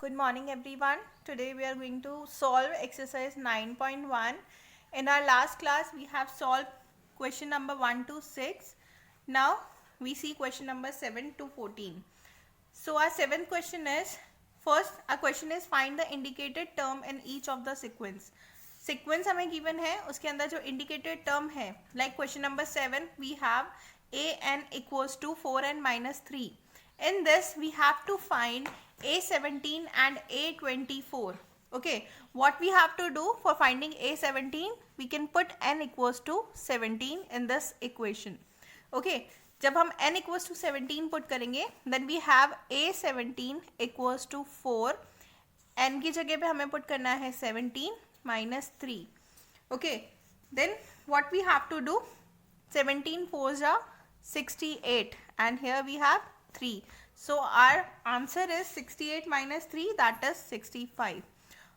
Good morning everyone. Today we are going to solve exercise 9.1. In our last class we have solved question number 1 to 6. Now we see question number 7 to 14. So our seventh question is, first our question is find the indicated term in each of the sequence. Sequence हमें given है, उसके अंदर जो indicated term है, like question number 7 we have an equals to 4n minus 3. In this we have to find a17 and a24. Okay, what we have to do for finding a17, we can put n equals to 17 in this equation. Okay, जब हम n equals to 17 put करेंगे, then we have a17 equals to 4. n की जगह पे हमें put करना है 17 minus 3. Okay, then what we have to do, 17 4s are 68 and here we have 3. So our answer is 68 minus 3, that is 65.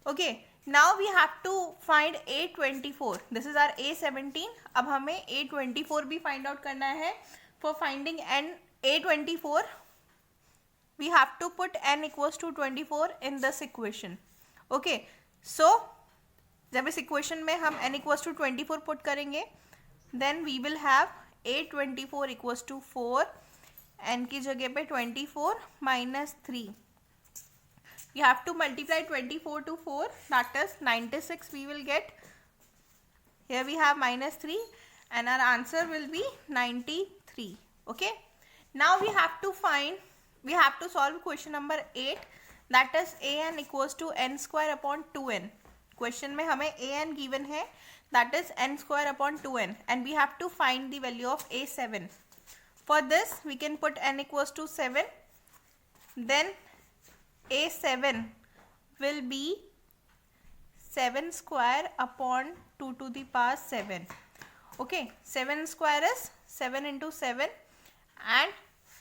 Okay, now we have to find a24. This is our a17. अब हमें a24 भी find out करना है. For finding a24, we have to put n equals to 24 in this equation. Okay, so जब इस equation में हम n equals to 24 put करेंगे, then we will have a24 equals to 4. n की जगह पे 24 minus 3. We have to multiply 24 to 4, that is 96 we will get. Here we have minus 3 and our answer will be 93. Okay, now we have to solve question number 8, that is an equals to n square upon 2n. Question में हमें an given है, that is n square upon 2n, and we have to find the value of a7. For this we can put n equals to 7, then a7 will be 7 square upon 2 to the power 7. Okay, 7 square is 7 into 7 and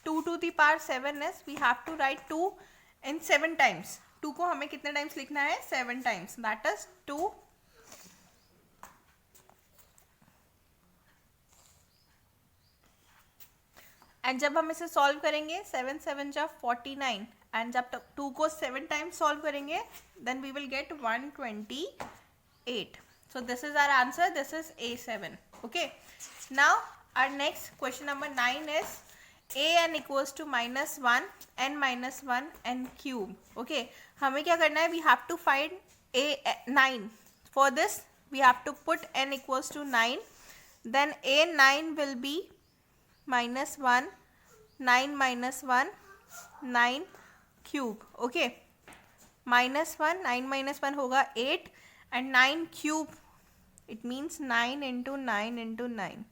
2 to the power 7 is, we have to write 2 in 7 times. 2 को हमें कितने times लिखना है? 7 times, that is 2. And जब हम इसे solve करेंगे 7 7 जा 49 एंड जब तक 2 को 7 टाइम्स सॉल्व करेंगे then we will get 128. So this is our answer, this is a7. Okay, now our next question number 9 is an equals to -1 n minus 1 n cube. Okay, हमें क्या करना है? We have to find a9. For this we have to put n equals to 9, then a9 will be -1 9 minus 1 9 cube. Okay, -1 9 minus 1 होगा 8 and 9 cube it means 9 into 9 into 9.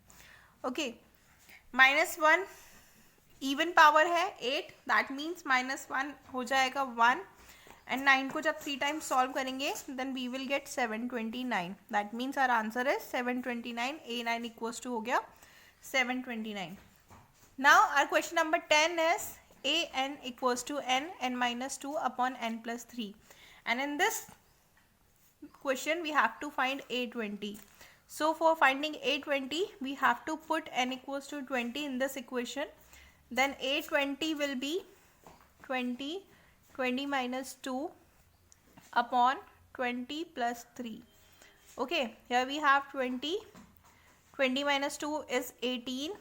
Okay, -1 even power है 8, that means -1 हो जाएगा 1 and 9 को जब 3 times solve करेंगे then we will get 729. That means our answer is 729. a9 equals to हो गया 729. Now our question number 10 is an equals to n minus 2 upon n plus 3, and in this question we have to find a20. So for finding a20 we have to put n equals to 20 in this equation, then a20 will be 20 minus 2 upon 20 plus 3. Okay, here we have 20 minus 2 is 18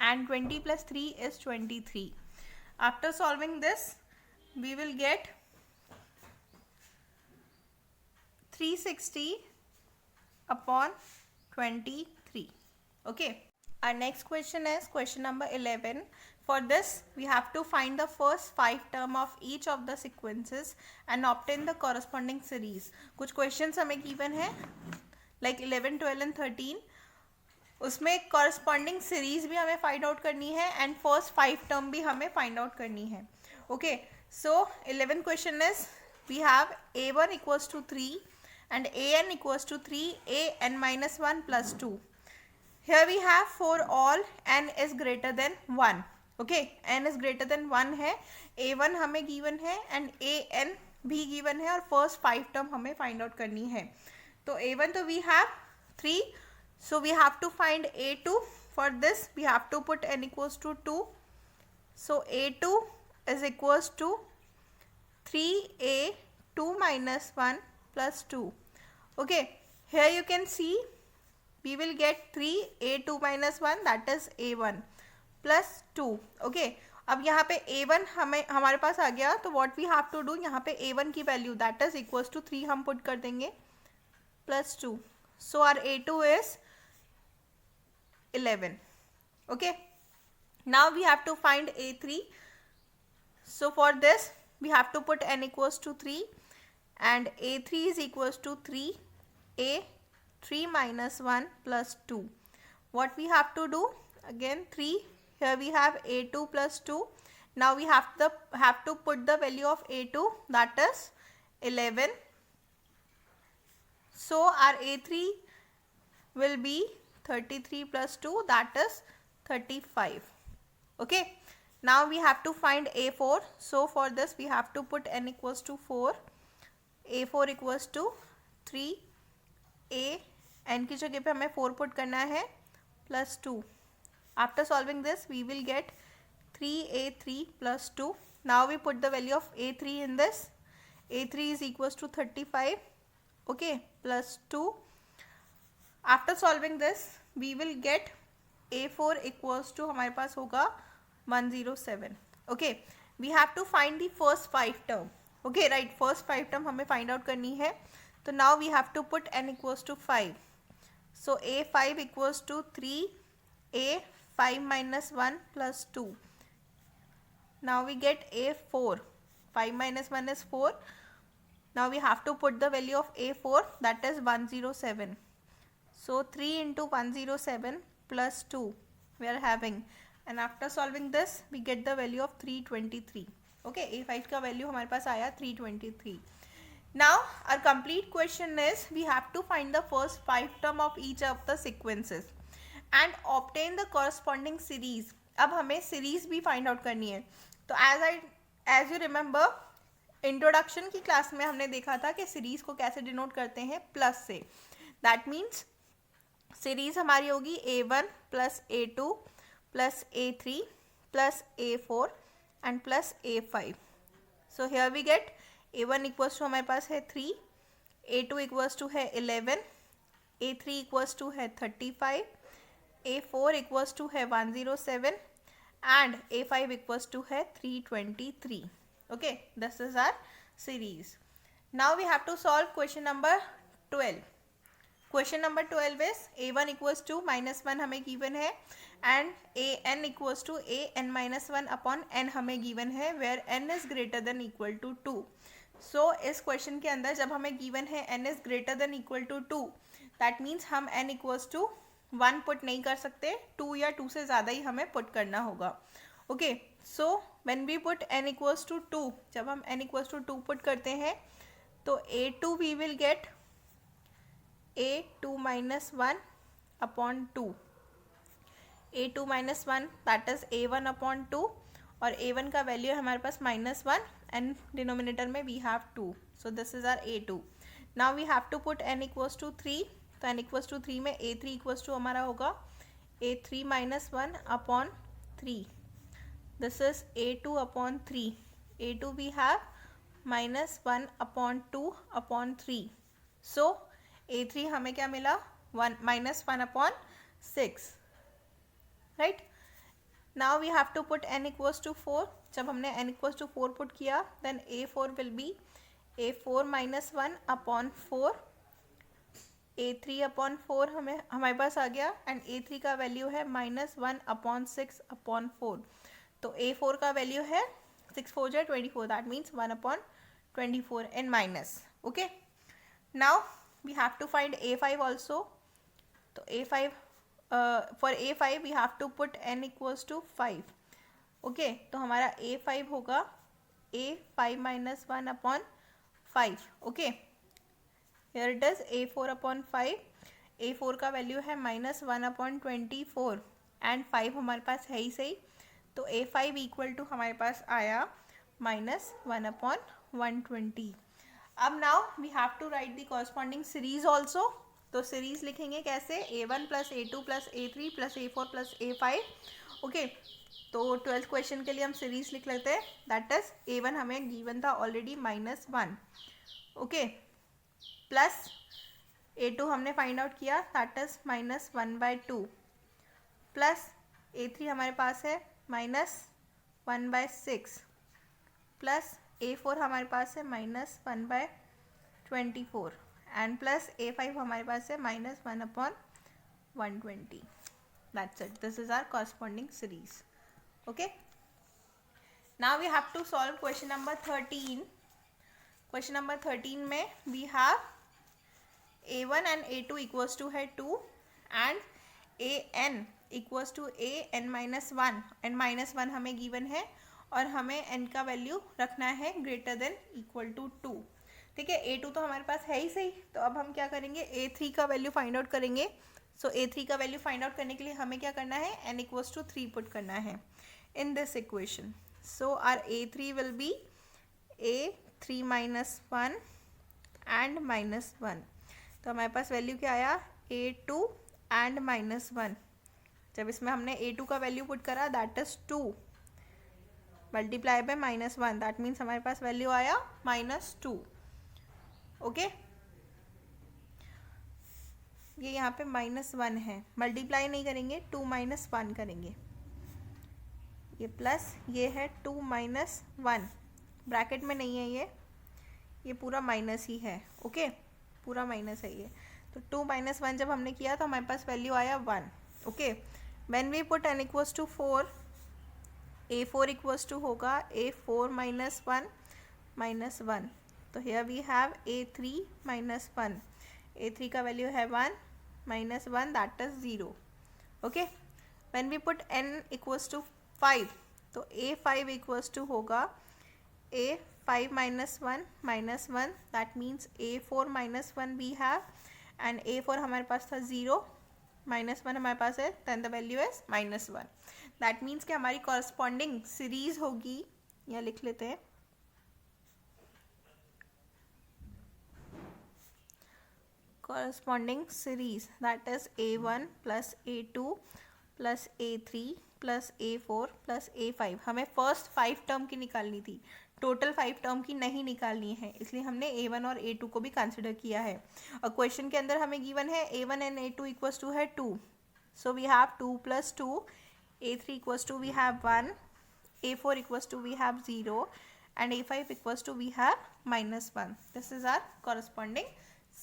and 20 plus 3 is 23. After solving this we will get 360 upon 23. Okay, our next question is question number 11. For this we have to find the first 5 term of each of the sequences and obtain the corresponding series. कुछ questions हमें given है like 11 12 and 13. उसमें corresponding series भी हमें find out करनी है and first 5 term भी हमें फाइंड आउट करनी है. Okay, so 11 question is we have a1 equals to 3 and an equals to 3 an minus 1 plus 2. Here we have for all n is greater than 1. Okay, n is greater than 1 है, a1 हमें given है and an भी given है और first 5 term हमें find out करनी है. तो a1 तो we have 3. So we have to find a2. For this we have to put n equals to 2. So a2 is equals to 3a2 minus 1 plus 2. Okay, here you can see we will get 3a2 minus 1, that is a1 plus 2. Okay, अब यहाँ पे a1 हमारे पास आ गया, तो what we have to do, यहाँ पे a1 की value that is equals to 3 हम पुट कर देंगे plus 2. So our a2 is 11. Okay, now we have to find a3. So for this we have to put n equals to 3 and a3 is equals to 3 minus 1 plus 2. What we have to do, again 3, here we have a2 plus 2. Now we have to put the value of a2, that is 11. So our a3 will be 33 plus 2, that is 35. Okay, now we have to find a4. So for this we have to put n equals to 4. a4 equals to 3, n की जगह पे हमें 4 put करना है plus 2. After solving this we will get 3a3 plus 2. Now we put the value of a3 in this. a3 is equals to 35. Okay, plus 2. After solving this we will get a4 equals to हमारे पास होगा 107. Okay, we have to find the first 5 term. Okay, right, first 5 term हमें find out करनी है. तो now we have to put n equals to 5. So a5 equals to 3a 5 minus 1 plus 2. Now we get a4. 5 minus 1 is 4. Now we have to put the value of a4, that is 107. So 3 into 107 plus 2 we are having, and after solving this we get the value of 323. Okay, a5 का value हमारे पास आया 323. Now our complete question is we have to find the first 5 term of each of the sequences and obtain the corresponding series. अब हमें series भी find out करनी है. तो as you remember introduction की क्लास में हमने देखा था कि सीरीज को कैसे डिनोट करते हैं, प्लस से. दैट मीन्स सीरीज हमारी होगी a1 plus a2 plus a3 plus a4 and plus a5. So here we get a1 equals to हमारे पास है 3, a2 इक्वल्स टू है 11, a3 इक्वल्स टू है 35, a4 इक्वल्स टू है 107 एंड a5 इक्वल्स टू है 323. Okay, this is our series. Now we have to solve question number 12. Question number 12 is a1 equals to minus 1 हमें given है and an equals to an minus 1 upon n हमें given है where n is greater than equal to 2. So इस question के अंदर जब हमें given है n is greater than equal to 2, that means हम n equals to 1 put नहीं कर सकते, 2 या 2 से ज़्यादा ही हमें put करना होगा. Okay, so when we put n equals to 2, जब हम n equals to 2 put करते हैं तो a2 we will get a2 minus 1 upon 2, a2 minus 1 that is a1 upon 2, और a1 का वैल्यू है हमारे पास -1 एंड डिनोमिनेटर में we have 2. So this is our a2. Now we have to put n equals to 3. तो n equals to 3 में a3 equals to हमारा होगा a3 minus 1 upon 3. This is a2 upon 3. a2 we have -1 upon 2 upon 3. So a3 हमें क्या मिला, -1 upon 6. Right? Now we have to put n equals to 4. जब हमने n equals to 4 put किया then a4 will be a4 minus 1 upon 4. a3 upon 4 हमारे पास आ गया and a3 का value है -1 upon 6 upon 4. तो a4 का वैल्यू है 6 4 जा 24, that means 1 upon 24 and minus. Okay, now we have to find a5 also. तो a5 for a5 we have to put n equals to 5. Okay, तो हमारा a5 होगा a5 minus 1 upon 5. Okay, here it is a4 upon 5. a4 का value है -1 upon 24 and 5 हमारे पास है ही सही, तो a5 इक्वल टू हमारे पास आया -1 upon 120. अब now we have to write the corresponding series also. तो सीरीज लिखेंगे कैसे, a1 plus a2 plus a3 plus a4 plus a5. Okay, तो 12th क्वेश्चन के लिए हम सीरीज लिख लेते हैं, दैट इज A1 हमें गिवन था ऑलरेडी -1, ओके, प्लस A2 हमने फाइंड आउट किया, दैट इज -1/2, प्लस A3 हमारे पास है -1/6, प्लस A4 हमारे पास है -1/24, एंड प्लस A5 हमारे पास है -1/120. That's it. This is our corresponding series. Okay. Now we have to solve question number 13. Question number 13 में we have A1 and A2 equals to है 2 and AN equals to AN-1 and -1 हमें given है और हमें n का value रखना है greater than equal to 2. ठीक है, A2 तो हमारे पास है ही सही, तो अब हम क्या करेंगे, A3 का वैल्यू फाइंड आउट करेंगे. सो A3 का वैल्यू फाइंड आउट करने के लिए हमें क्या करना है, n equals to 3 पुट करना है in this equation. So our A3 will be A3 -1 and -1. तो हमारे पास वैल्यू क्या आया, A2 एंड -1. जब इसमें हमने A2 का वैल्यू पुट करा, that is 2 multiply by -1, that means हमारे पास वैल्यू आया -2. ओके, ये यहाँ पे -1 है, मल्टीप्लाई नहीं करेंगे, 2 - 1 करेंगे, ये प्लस, ये है 2 - 1, ब्रैकेट में नहीं है ये पूरा माइनस ही है. ओके, पूरा माइनस है ये. तो 2 - 1 जब हमने किया तो हमारे पास वैल्यू आया 1. Okay, when we put n equals to 4, A4 equals to होगा A4 - 1 -1. तो here we have A3 -1. A3 का वैल्यू है 1 -1, that is 0. Okay, when we put n equals to 5, तो A5 इक्वल्स टू होगा A5 - 1 that means A4 -1 we have, and A4 हमारे पास था 0, -1 हमारे पास है, then the value is -1. That means कि हमारी कॉरस्पॉन्डिंग सीरीज होगी, यहाँ लिख लेते हैं, corresponding series, that is A1 plus A2 plus A3 plus A4 plus A5. हमें फर्स्ट 5 टर्म की निकालनी थी, टोटल 5 टर्म की नहीं निकालनी है, इसलिए हमने A1 और A2 को भी कंसिडर किया है. और क्वेश्चन के अंदर हमें गिवन है A1 and A2 equals to है 2, so we have 2 + 2, A3 equals to we have 1, A4 equals to we have 0, and A5 equals to we have -1. This is our corresponding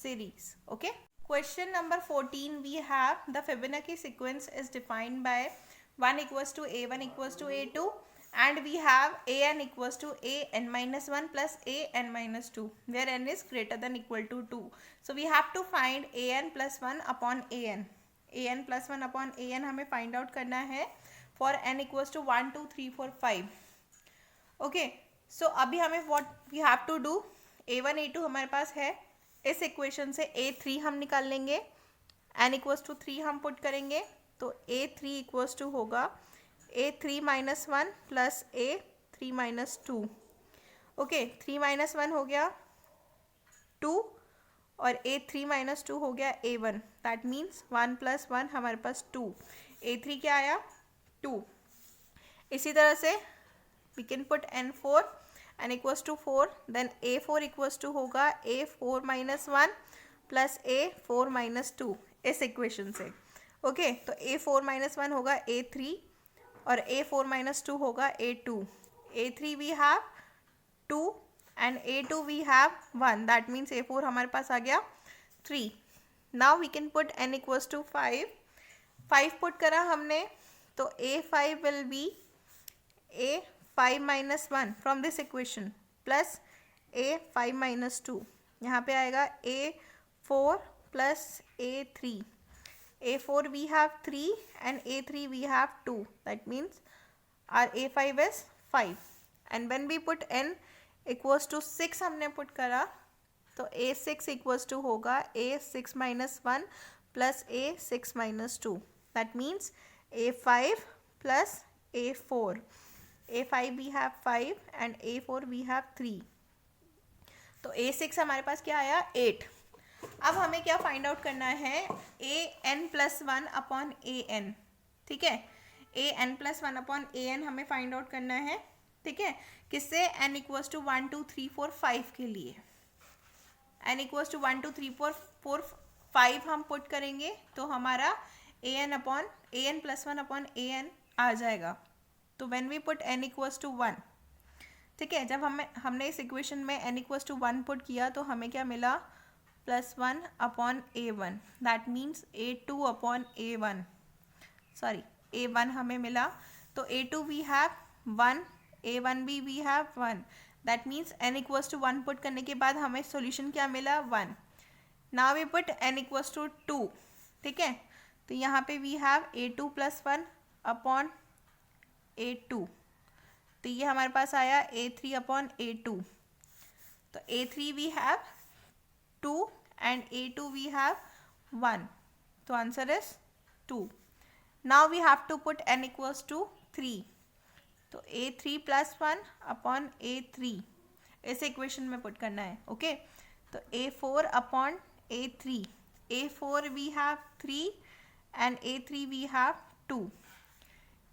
series. Okay, question number 14, we have the Fibonacci sequence is defined by 1 equals to A1 equals to A2, and we have an equals to an-1 plus an-2, where n is greater than equal to 2. So we have to find an plus 1 upon an plus 1 upon an हमें find out करना है for n equals to 1 2 3 4 5. Okay, so अभी हमें what we have to do, A1 A2 हमारे पास है, इस equation से A3 हम निकाल लेंगे, n इक्वल्स टू 3 हम पुट करेंगे, तो A3 इक्वल्स टू होगा A3 - 1 प्लस A3 - 2. ओके, 3 - 1 हो गया 2 और A3 - 2 हो गया A1, दैट मीन्स 1 + 1 हमारे पास 2. A3 क्या आया 2. इसी तरह से we can put n4, n equals to 4, then A4 equals to होगा A4 - 1 प्लस A4 - 2 इस इक्वेशन से. ओके, तो A4 - 1 होगा A3 और A4 - 2 होगा A2. A3 we have 2 and A2 we have 1, that means A4 हमारे पास आ गया 3. now we can put n equals to 5 put करा हमने, तो A5 will be A5 - 1 from this equation plus A5 - 2. यहाँ पे आएगा A4 plus A3. A4 we have 3 and A3 we have 2. That means our A5 is 5. And when we put n equals to 6 हमने put करा, तो A6 equals to होगा A6 - 1 plus A6 - 2. That means A5 plus A4. A5 we have 5 and A4 we have 3. तो A6 हमारे पास क्या आया 8. अब हमें क्या फाइंड आउट करना है, an + 1 अपॉन an. ठीक है, an+1 अपॉन an हमें फाइंड आउट करना है, ठीक है, किससे, n इक्वल्स टू 1 2 3 4 5 के लिए। n इक्वल्स टू 1 2 3 4 5 हम पुट करेंगे तो हमारा an+1 अपॉन an आ जाएगा। तो when we put n equals to 1, ठीक है, जब हमने इस इक्वेशन में n इक्वल्स टू 1 पुट किया तो हमें क्या मिला, +1 upon a1, that means a2 upon a1, sorry a1 हमें मिला। तो a2 वी हैव 1, a1 भी we have 1, that means n equals to 1 put करने के बाद हमें सॉल्यूशन क्या मिला, 1। Now we put n equals to 2, ठीक है, तो यहाँ पे we have a2 + 1 upon a2, तो ये हमारे पास आया a3 अपॉन a2। तो a3 we have 2 and a2 we have 1, तो answer is 2। Now we have to put n equals to 3, तो a3 + 1 अपॉन a3 इस इक्वेशन में पुट करना है, ओके। तो a4 upon a3, a4 we have 3 and a3 we have 2।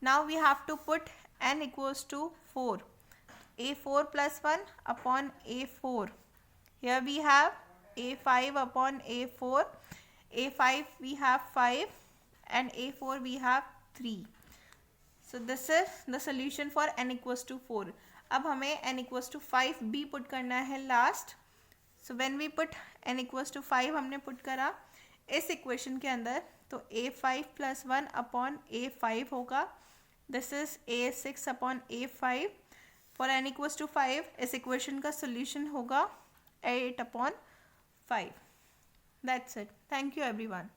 Now we have to put n equals to 4, a4 + 1 upon a4. Here we have a5 upon a4, a5 we have 5 and a4 we have 3. So this is the solution for n equals to 4. अब हमें n equals to 5 भी put करना है last. So when we put n equals to 5 हमने put करा इस equation के अंदर, तो a5 + 1 upon a5 होगा, this is a6 upon a5। For n equals to 5 इस इक्वेशन का सोल्यूशन होगा 8 upon 5। That's it. Thank you everyone.